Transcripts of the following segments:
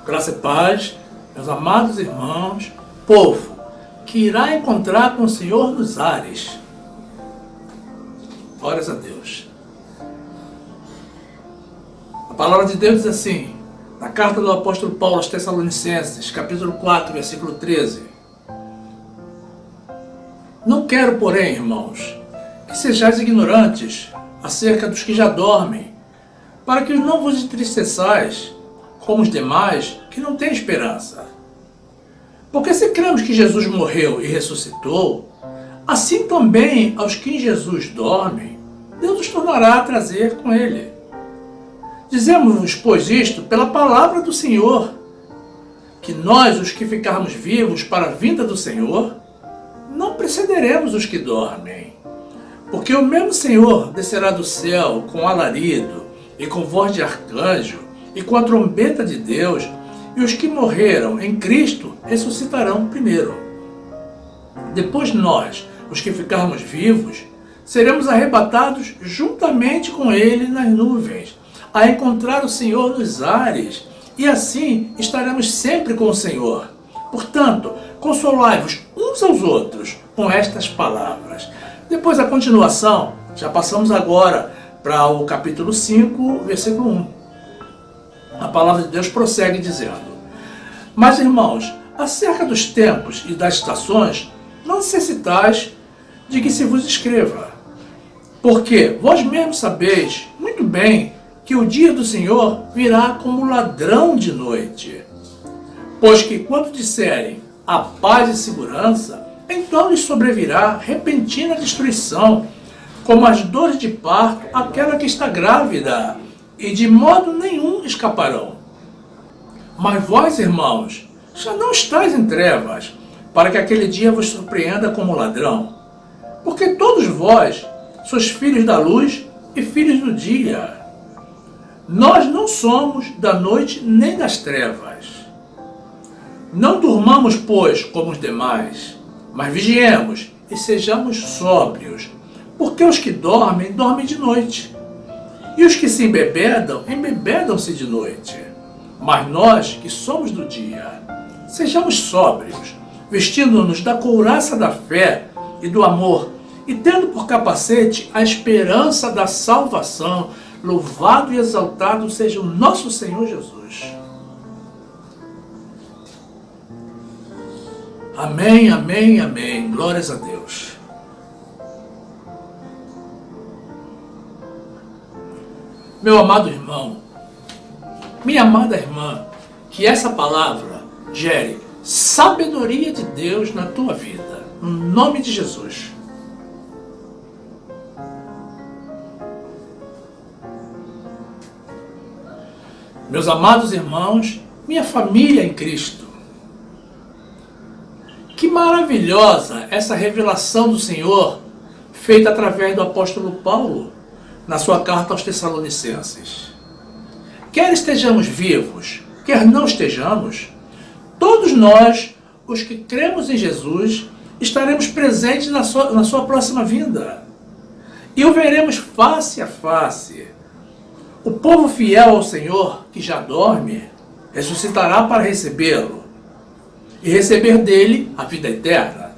Graça e paz, meus amados irmãos, povo que irá encontrar com o Senhor nos ares. Glórias a Deus. A palavra de Deus diz assim, na carta do apóstolo Paulo aos Tessalonicenses, capítulo 4, versículo 13. Não quero, porém, irmãos, que sejais ignorantes acerca dos que já dormem, para que não vos entristeçais, como os demais, que não têm esperança. Porque se cremos que Jesus morreu e ressuscitou, assim também aos que em Jesus dormem, Deus os tornará a trazer com ele. Dizemos-vos, pois, isto pela palavra do Senhor, que nós, os que ficarmos vivos para a vinda do Senhor, não precederemos os que dormem. Porque o mesmo Senhor descerá do céu com alarido, e com voz de arcanjo, e com a trombeta de Deus, e os que morreram em Cristo ressuscitarão primeiro. Depois nós, os que ficarmos vivos, seremos arrebatados juntamente com Ele nas nuvens, a encontrar o Senhor nos ares, e assim estaremos sempre com o Senhor. Portanto, consolai-vos uns aos outros com estas palavras. Depois a continuação, já passamos agora para o capítulo 5, versículo 1. A palavra de Deus prossegue dizendo: Mas, irmãos, acerca dos tempos e das estações, não necessitais de que se vos escreva. Porque vós mesmos sabeis muito bem que o dia do Senhor virá como ladrão de noite. Pois que quando disserem a paz e segurança, então lhes sobrevirá repentina destruição, como as dores de parto, aquela que está grávida, e de modo nenhum escaparão. Mas vós, irmãos, já não estáis em trevas, para que aquele dia vos surpreenda como ladrão. Porque todos vós sois filhos da luz e filhos do dia. Nós não somos da noite nem das trevas. Não durmamos, pois, como os demais, mas vigiemos e sejamos sóbrios, porque os que dormem, dormem de noite. E os que se embebedam, embebedam-se de noite. Mas nós, que somos do dia, sejamos sóbrios, vestindo-nos da couraça da fé e do amor, e tendo por capacete a esperança da salvação. Louvado e exaltado seja o nosso Senhor Jesus. Amém, amém, amém. Glórias a Deus. Meu amado irmão, minha amada irmã, que essa palavra gere sabedoria de Deus na tua vida, no nome de Jesus. Meus amados irmãos, minha família em Cristo, que maravilhosa essa revelação do Senhor feita através do apóstolo Paulo na sua carta aos Tessalonicenses. Quer estejamos vivos, quer não estejamos, todos nós, os que cremos em Jesus, estaremos presentes na sua próxima vinda. E o veremos face a face. O povo fiel ao Senhor, que já dorme, ressuscitará para recebê-lo e receber dele a vida eterna.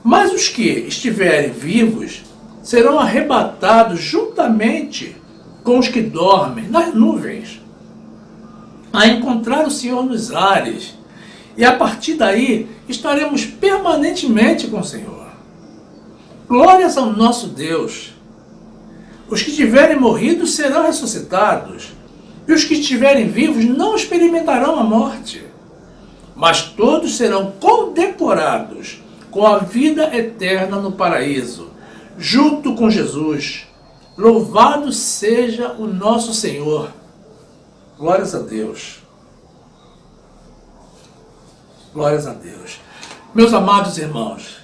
Mas os que estiverem vivos serão arrebatados juntamente com os que dormem nas nuvens, a encontrar o Senhor nos ares, e a partir daí estaremos permanentemente com o Senhor. Glórias ao nosso Deus! Os que tiverem morrido serão ressuscitados, e os que estiverem vivos não experimentarão a morte, mas todos serão condecorados com a vida eterna no paraíso, junto com Jesus. Louvado seja o nosso Senhor. Glórias a Deus. Glórias a Deus. Meus amados irmãos,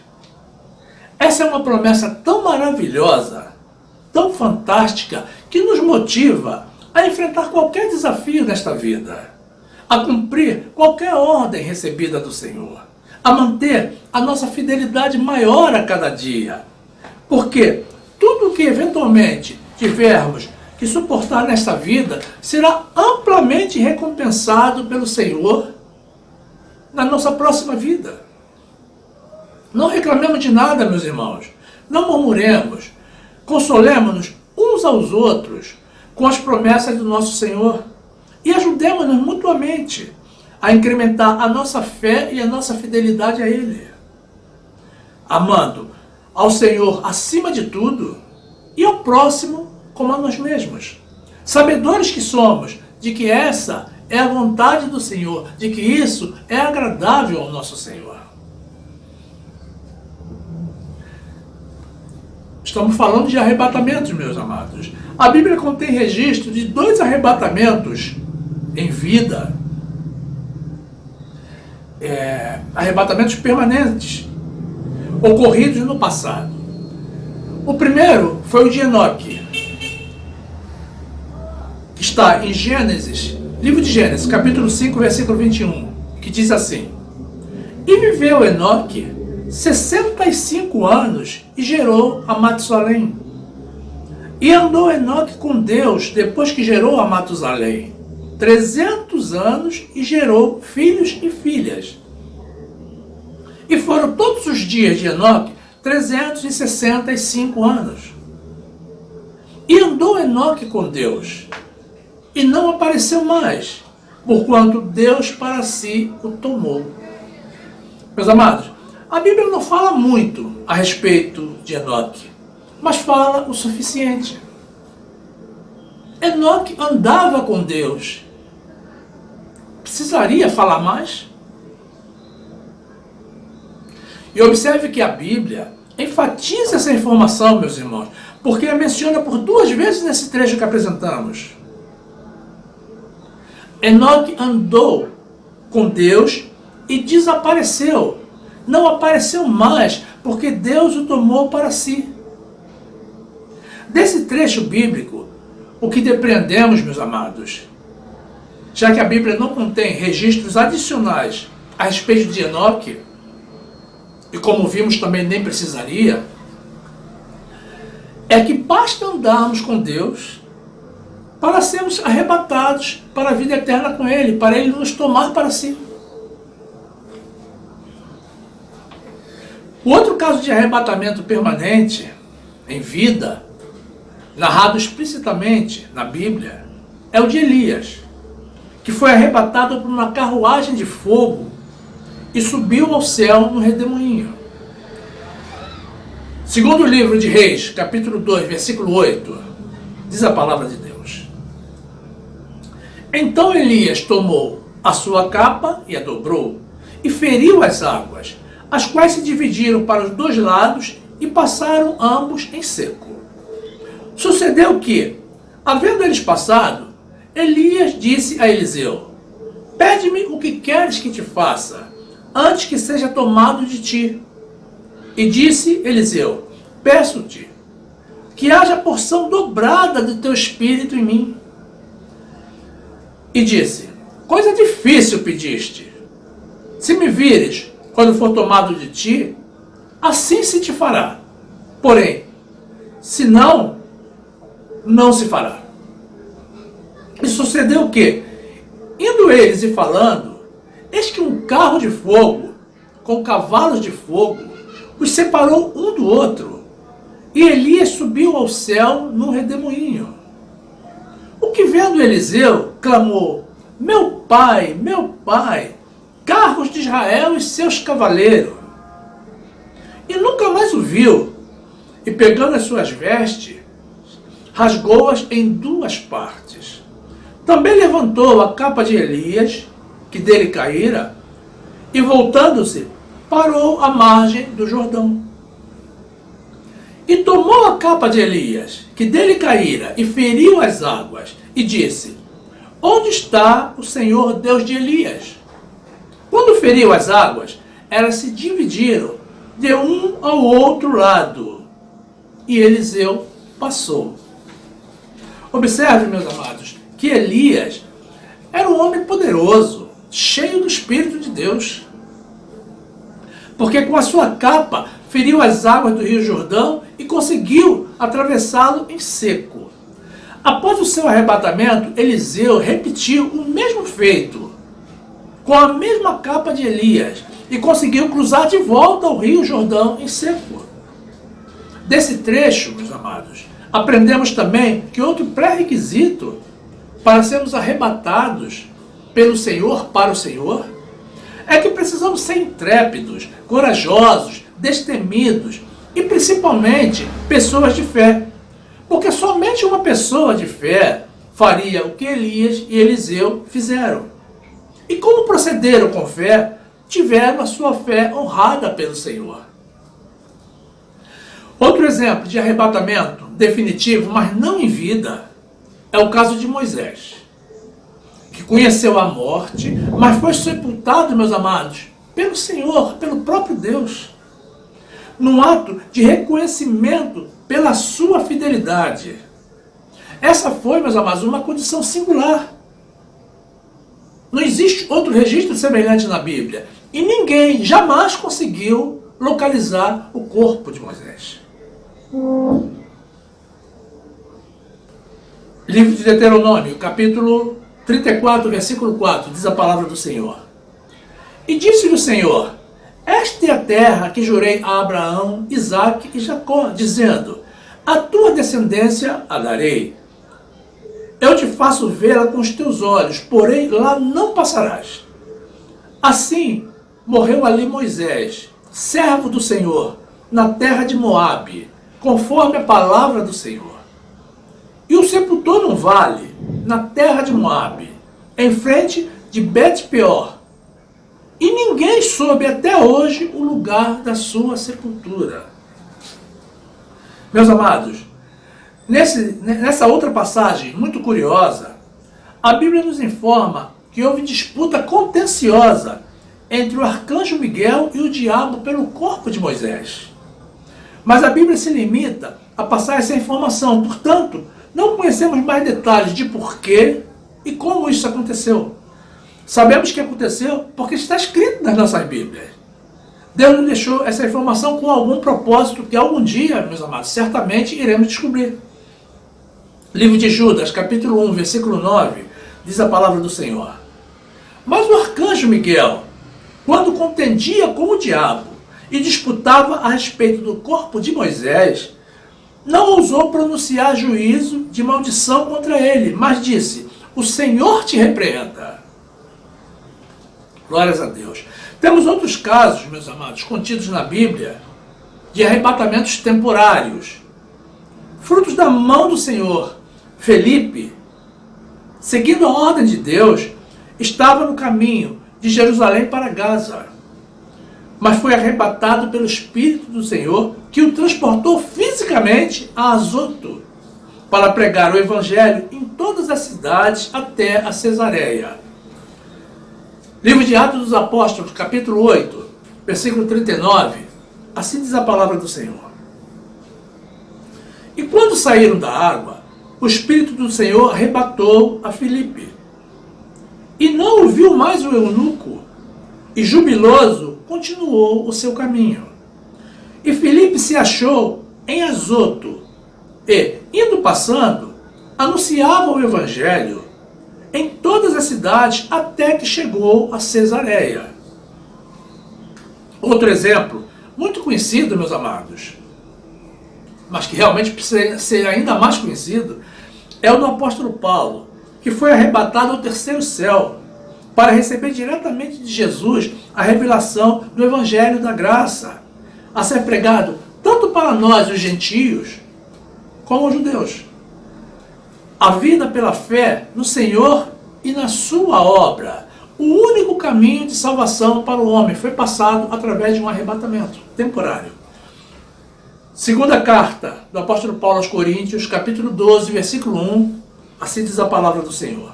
essa é uma promessa tão maravilhosa, tão fantástica, que nos motiva a enfrentar qualquer desafio nesta vida, a cumprir qualquer ordem recebida do Senhor, a manter a nossa fidelidade maior a cada dia. Porque tudo que eventualmente tivermos que suportar nesta vida será amplamente recompensado pelo Senhor na nossa próxima vida. Não reclamemos de nada, meus irmãos. Não murmuremos. Consolemos-nos uns aos outros com as promessas do nosso Senhor e ajudemos-nos mutuamente a incrementar a nossa fé e a nossa fidelidade a Ele, amando ao Senhor acima de tudo e ao próximo como a nós mesmos. Sabedores que somos de que essa é a vontade do Senhor, de que isso é agradável ao nosso Senhor. Estamos falando de arrebatamentos, meus amados. A Bíblia contém registro de 2 arrebatamentos em vida. Arrebatamentos permanentes, ocorridos no passado. O primeiro foi o de Enoque, que está em Gênesis, livro de Gênesis, capítulo 5, versículo 21, que diz assim: E viveu Enoque 65 anos e gerou a Matusalém. E andou Enoque com Deus depois que gerou a Matusalém 300 anos e gerou filhos e filhas. E foram todos os dias de Enoque 365 anos. E andou Enoque com Deus, e não apareceu mais, porquanto Deus para si o tomou. Meus amados, a Bíblia não fala muito a respeito de Enoque, mas fala o suficiente. Enoque andava com Deus. Precisaria falar mais? E observe que a Bíblia enfatiza essa informação, meus irmãos, porque a menciona por 2 vezes nesse trecho que apresentamos. Enoque andou com Deus e desapareceu. Não apareceu mais, porque Deus o tomou para si. Desse trecho bíblico, o que depreendemos, meus amados, já que a Bíblia não contém registros adicionais a respeito de Enoque, e como vimos também nem precisaria, é que basta andarmos com Deus para sermos arrebatados para a vida eterna com Ele, para Ele nos tomar para si. O outro caso de arrebatamento permanente em vida, narrado explicitamente na Bíblia, é o de Elias, que foi arrebatado por uma carruagem de fogo e subiu ao céu no redemoinho. Segundo o livro de Reis, capítulo 2, versículo 8, diz a palavra de Deus: Então Elias tomou a sua capa e a dobrou, e feriu as águas, as quais se dividiram para os 2 lados e passaram ambos em seco. Sucedeu que, havendo eles passado, Elias disse a Eliseu: Pede-me o que queres que te faça, antes que seja tomado de ti. E disse Eliseu: Peço-te que haja porção dobrada do teu espírito em mim. E disse: Coisa difícil pediste. Se me vires quando for tomado de ti, assim se te fará. Porém, se não, não se fará. E sucedeu que, indo eles e falando, eis que um carro de fogo, com cavalos de fogo, os separou um do outro, e Elias subiu ao céu num redemoinho. O que vendo Eliseu, clamou: meu pai, carros de Israel e seus cavaleiros. E nunca mais o viu, e pegando as suas vestes, rasgou-as em 2 partes. Também levantou a capa de Elias, que dele caíra, e voltando-se, parou à margem do Jordão. E tomou a capa de Elias, que dele caíra, e feriu as águas, e disse: Onde está o Senhor Deus de Elias? Quando feriu as águas, elas se dividiram de um ao outro lado, e Eliseu passou. Observe, meus amados, que Elias era um homem poderoso, cheio do Espírito de Deus, porque com a sua capa feriu as águas do Rio Jordão e conseguiu atravessá-lo em seco. Após o seu arrebatamento, Eliseu repetiu o mesmo feito, com a mesma capa de Elias, e conseguiu cruzar de volta o rio Jordão em seco. Desse trecho, meus amados, aprendemos também que outro pré-requisito para sermos arrebatados pelo Senhor para o Senhor é que precisamos ser intrépidos, corajosos, destemidos e principalmente pessoas de fé. Porque somente uma pessoa de fé faria o que Elias e Eliseu fizeram. E como procederam com fé, tiveram a sua fé honrada pelo Senhor. Outro exemplo de arrebatamento definitivo, mas não em vida, é o caso de Moisés, que conheceu a morte, mas foi sepultado, meus amados, pelo Senhor, pelo próprio Deus, num ato de reconhecimento pela sua fidelidade. Essa foi, meus amados, uma condição singular. Não existe outro registro semelhante na Bíblia. E ninguém jamais conseguiu localizar o corpo de Moisés. Livro de Deuteronômio, capítulo 34, versículo 4, diz a palavra do Senhor. E disse-lhe o Senhor: esta é a terra que jurei a Abraão, Isaque e Jacó, dizendo: a tua descendência a darei. Eu te faço vê-la com os teus olhos, porém lá não passarás. Assim morreu ali Moisés, servo do Senhor, na terra de Moabe, conforme a palavra do Senhor. E o sepultou num vale, na terra de Moabe, em frente de Bet-peor. E ninguém soube até hoje o lugar da sua sepultura. Meus amados, nessa outra passagem muito curiosa, a Bíblia nos informa que houve disputa contenciosa entre o arcanjo Miguel e o diabo pelo corpo de Moisés. Mas a Bíblia se limita a passar essa informação, portanto, não conhecemos mais detalhes de porquê e como isso aconteceu. Sabemos que aconteceu porque está escrito nas nossas Bíblias. Deus nos deixou essa informação com algum propósito que algum dia, meus amados, certamente iremos descobrir. Livro de Judas, capítulo 1, versículo 9, diz a palavra do Senhor. Mas o arcanjo Miguel, quando contendia com o diabo e disputava a respeito do corpo de Moisés, não ousou pronunciar juízo de maldição contra ele, mas disse: o Senhor te repreenda. Glórias a Deus. Temos outros casos, meus amados, contidos na Bíblia, de arrebatamentos temporários, frutos da mão do Senhor. Felipe, seguindo a ordem de Deus, estava no caminho de Jerusalém para Gaza, mas foi arrebatado pelo Espírito do Senhor, que o transportou fisicamente a Azoto, para pregar o Evangelho em todas as cidades até a Cesareia. Livro de Atos dos Apóstolos, capítulo 8, versículo 39, assim diz a palavra do Senhor. E quando saíram da água, o Espírito do Senhor arrebatou a Filipe. E não o viu mais o eunuco, e jubiloso continuou o seu caminho. E Filipe se achou em Azoto, e, indo passando, anunciava o Evangelho em todas as cidades até que chegou a Cesareia. Outro exemplo, muito conhecido, meus amados, mas que realmente precisa ser ainda mais conhecido, é o do apóstolo Paulo, que foi arrebatado ao terceiro céu para receber diretamente de Jesus a revelação do Evangelho da Graça, a ser pregado tanto para nós, os gentios, como os judeus. A vida pela fé no Senhor e na sua obra. O único caminho de salvação para o homem foi passado através de um arrebatamento temporário. Segunda carta do apóstolo Paulo aos Coríntios, capítulo 12, versículo 1, assim diz a palavra do Senhor.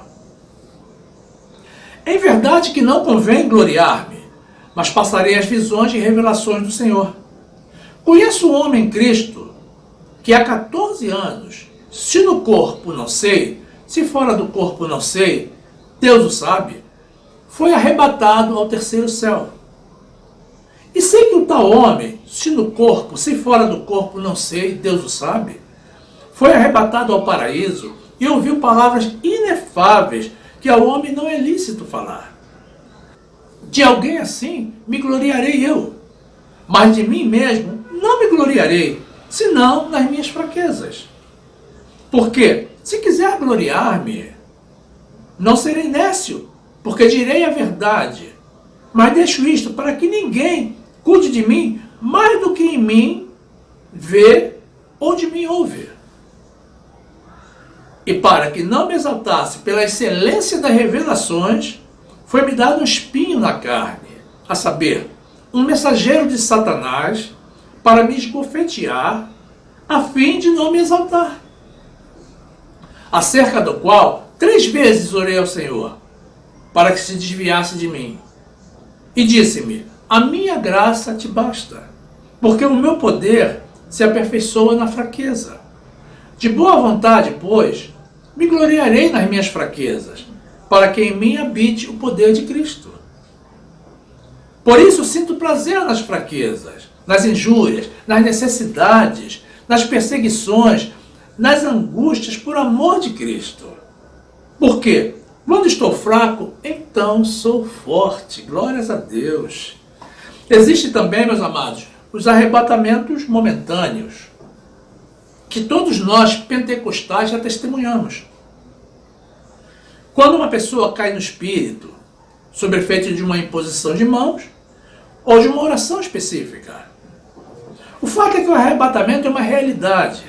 Em verdade que não convém gloriar-me, mas passarei as visões e revelações do Senhor. Conheço um homem em Cristo, que há 14 anos, se no corpo não sei, se fora do corpo não sei, Deus o sabe, foi arrebatado ao terceiro céu. E sei que o tal homem, se no corpo, se fora do corpo não sei, Deus o sabe, foi arrebatado ao paraíso, e ouviu palavras inefáveis que ao homem não é lícito falar. De alguém assim me gloriarei eu, mas de mim mesmo não me gloriarei, senão nas minhas fraquezas. Porque, se quiser gloriar-me, não serei nécio, porque direi a verdade. Mas deixo isto para que ninguém cuide de mim mais do que em mim vê ou de mim ouve. E para que não me exaltasse pela excelência das revelações, foi-me dado um espinho na carne, a saber, um mensageiro de Satanás, para me esbofetear, a fim de não me exaltar. Acerca do qual 3 vezes orei ao Senhor, para que se desviasse de mim. E disse-me, a minha graça te basta, porque o meu poder se aperfeiçoa na fraqueza. De boa vontade, pois, me gloriarei nas minhas fraquezas, para que em mim habite o poder de Cristo. Por isso sinto prazer nas fraquezas, nas injúrias, nas necessidades, nas perseguições, nas angústias por amor de Cristo. Porque quando estou fraco, então sou forte. Glórias a Deus. Existe também, meus amados, os arrebatamentos momentâneos, que todos nós pentecostais já testemunhamos. Quando uma pessoa cai no espírito, sob efeito de uma imposição de mãos ou de uma oração específica. O fato é que o arrebatamento é uma realidade.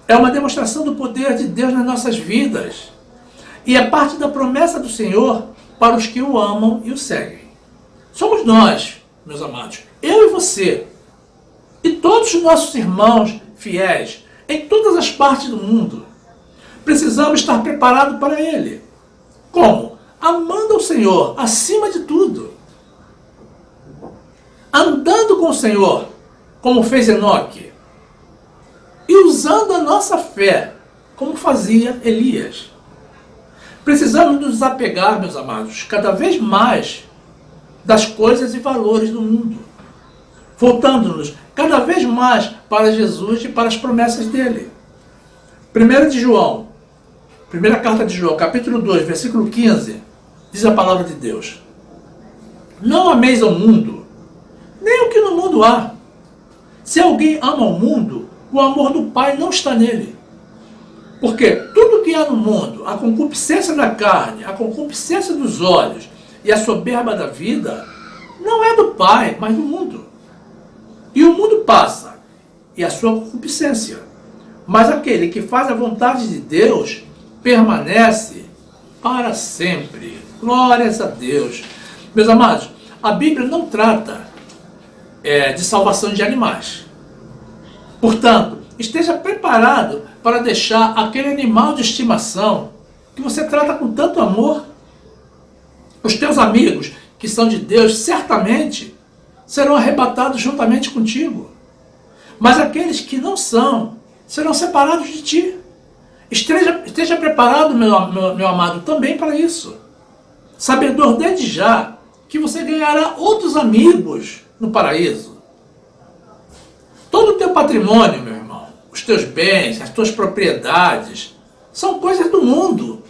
É uma demonstração do poder de Deus nas nossas vidas. E é parte da promessa do Senhor para os que o amam e o seguem. Somos nós, meus amados, eu e você, e todos os nossos irmãos fiéis, em todas as partes do mundo. Precisamos estar preparados para Ele. Como? Amando o Senhor acima de tudo. Andando com o Senhor, como fez Enoque. E usando a nossa fé, como fazia Elias. Precisamos nos apegar, meus amados, cada vez mais das coisas e valores do mundo. Voltando-nos cada vez mais para Jesus e para as promessas dele. 1 de João, primeira carta de João, capítulo 2, versículo 15, diz a palavra de Deus. Não ameis ao mundo, nem o que no mundo há. Se alguém ama o mundo, o amor do Pai não está nele. Porque tudo que há no mundo, a concupiscência da carne, a concupiscência dos olhos e a soberba da vida, não é do Pai, mas do mundo. E o mundo passa, e a sua concupiscência. Mas aquele que faz a vontade de Deus permanece para sempre. Glórias a Deus. Meus amados, a Bíblia não trata de salvação de animais. Portanto, esteja preparado para deixar aquele animal de estimação que você trata com tanto amor. Os teus amigos que são de Deus certamente serão arrebatados juntamente contigo. Mas aqueles que não são, serão separados de ti. Esteja preparado, meu amado, também para isso. Sabedor desde já que você ganhará outros amigos no paraíso. Todo o teu patrimônio, meu irmão, os teus bens, as tuas propriedades, são coisas do mundo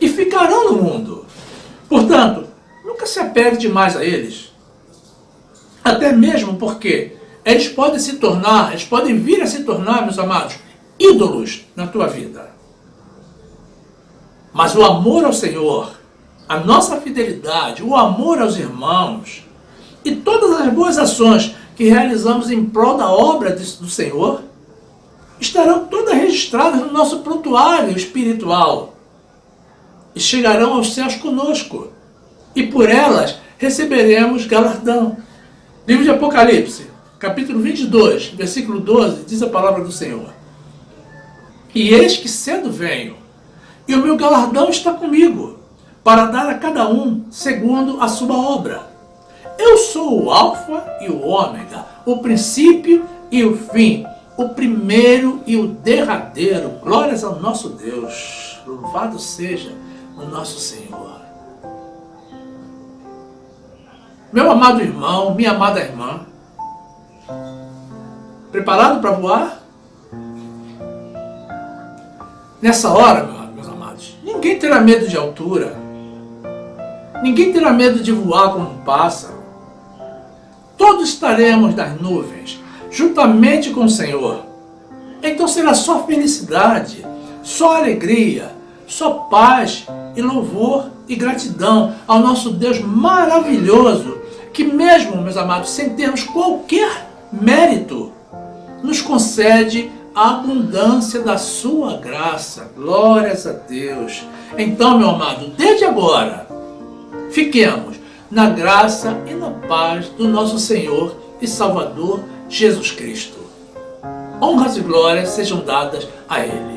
e ficarão no mundo. Portanto, nunca se apegue demais a eles. Até mesmo porque eles podem vir a se tornar, meus amados, ídolos na tua vida. Mas o amor ao Senhor, a nossa fidelidade, o amor aos irmãos e todas as boas ações que realizamos em prol da obra do Senhor, estarão todas registradas no nosso prontuário espiritual e chegarão aos céus conosco, e por elas receberemos galardão. Livro de Apocalipse, capítulo 22, versículo 12, diz a palavra do Senhor. E eis que cedo venho, e o meu galardão está comigo, para dar a cada um segundo a sua obra. Eu sou o Alfa e o Ômega, o princípio e o fim, o primeiro e o derradeiro. Glórias ao nosso Deus. Louvado seja o nosso Senhor. Meu amado irmão, minha amada irmã, preparado para voar? Nessa hora, meus amados, ninguém terá medo de altura. Ninguém terá medo de voar como um pássaro. Todos estaremos nas nuvens, juntamente com o Senhor. Então será só felicidade, só alegria, só paz e louvor e gratidão ao nosso Deus maravilhoso, que mesmo, meus amados, sem termos qualquer mérito, nos concede a abundância da sua graça. Glórias a Deus. Então, meu amado, desde agora, fiquemos na graça e na paz do nosso Senhor e Salvador Jesus Cristo. Honras e glórias sejam dadas a Ele.